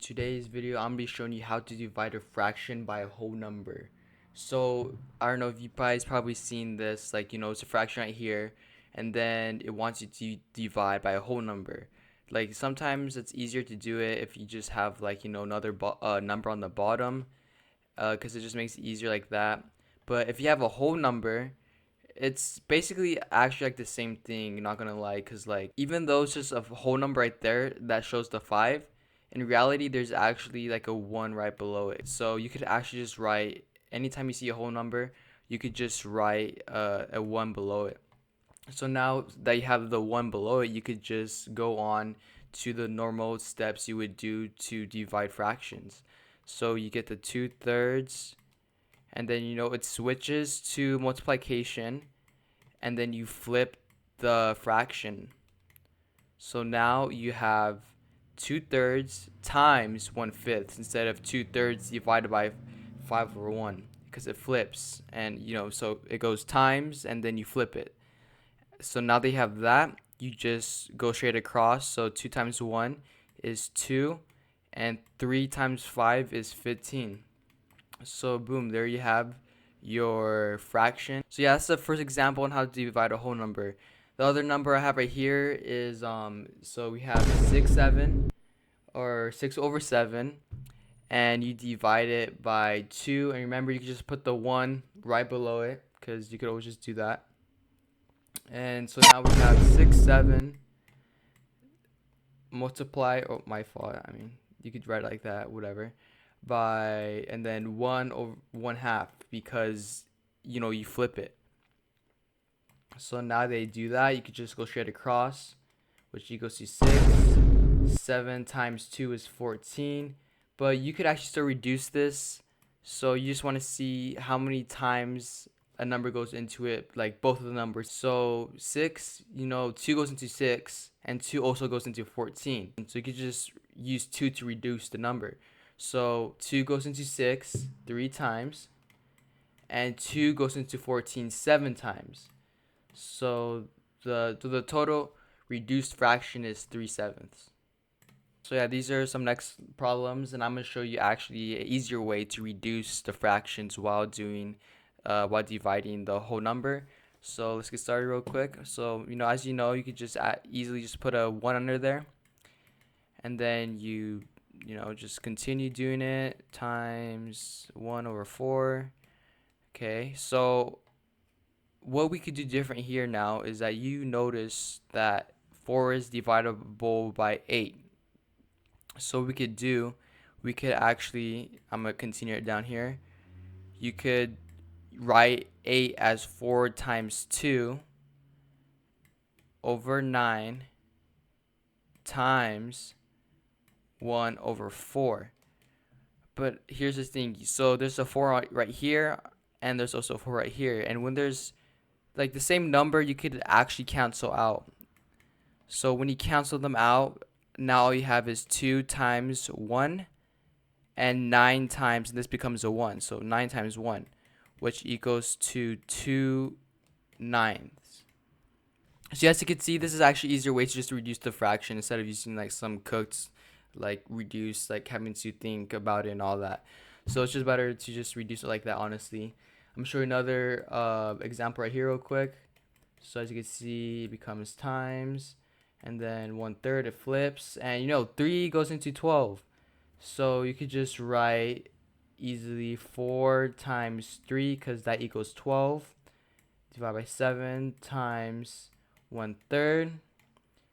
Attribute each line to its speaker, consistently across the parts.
Speaker 1: Today's video, I'm gonna be showing you how to divide a fraction by a whole number. So I don't know if you guys probably seen this, like it's a fraction right here, and then it wants you to divide by a whole number. Like sometimes it's easier to do it if you just have like another number on the bottom, because it just makes it easier like that. But if you have a whole number, it's basically actually like the same thing, not gonna lie, because like even though it's just a whole number right there that shows the 5, in reality there's actually like a 1 right below it. So you could actually just write, anytime you see a whole number, you could just write a 1 below it. So now that you have the 1 below it, you could just go on to the normal steps you would do to divide fractions. So you get the 2/3, and then it switches to multiplication, and then you flip the fraction. So now you have 2/3 times 1/5 instead of 2/3 divided by 5/1, because it flips, and so it goes times and then you flip it. So now that you have that, you just go straight across. So 2 times 1 is 2, and 3 times 5 is 15. So boom, there you have your fraction. So yeah, that's the first example on how to divide a whole number. The other number I have right here is so we have 6/7, or 6/7, and you divide it by 2, and remember you can just put the 1 right below it, because you could always just do that. And so now we have 6/7 multiply, oh my fault, I mean you could write it like that, whatever, by, and then 1/1/2, because you flip it. So now they do that, you could just go straight across, which equals to 6. 7 times 2 is 14, but you could actually still reduce this. So you just want to see how many times a number goes into it, like both of the numbers. So 6, 2 goes into 6, and 2 also goes into 14. So you could just use 2 to reduce the number. So 2 goes into 6 3 times, and 2 goes into 14 7 times. So the total reduced fraction is 3/7. So yeah, these are some next problems, and I'm gonna show you actually an easier way to reduce the fractions while dividing the whole number. So let's get started real quick. So as you could just easily just put a 1 under there, and then you just continue doing it, times 1/4. Okay, so what we could do different here now is that you notice that 4 is divisible by 8. So we could actually, I'm gonna continue it down here. You could write 8 as 4 times 2 over 9 times 1/4. But here's the thing, so there's a 4 right here, and there's also a 4 right here, and when there's like the same number, you could actually cancel out. So when you cancel them out, now all you have is 2 times 1 and 9 times, and this becomes a 1. So 9 times 1, which equals to 2/9. So as you can see, this is actually easier way to just reduce the fraction instead of using like some cooked, like reduce, like having to think about it and all that. So it's just better to just reduce it like that, honestly. I'm showing another example right here real quick. So as you can see, it becomes times, and then 1/3, it flips, and 3 goes into 12. So you could just write easily 4 times 3, because that equals 12, divided by 7 times 1/3.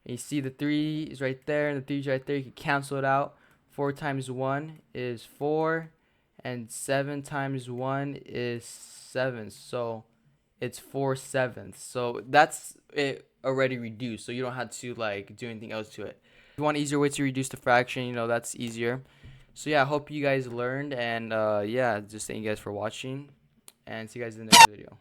Speaker 1: And you see the 3 is right there, and the 3 is right there. You can cancel it out. 4 times 1 is 4, and 7 times 1 is 7. So it's 4/7. So that's it already reduced. So you don't have to like do anything else to it. If you want an easier way to reduce the fraction, that's easier. So yeah, I hope you guys learned, and yeah, just thank you guys for watching, and see you guys in the next video.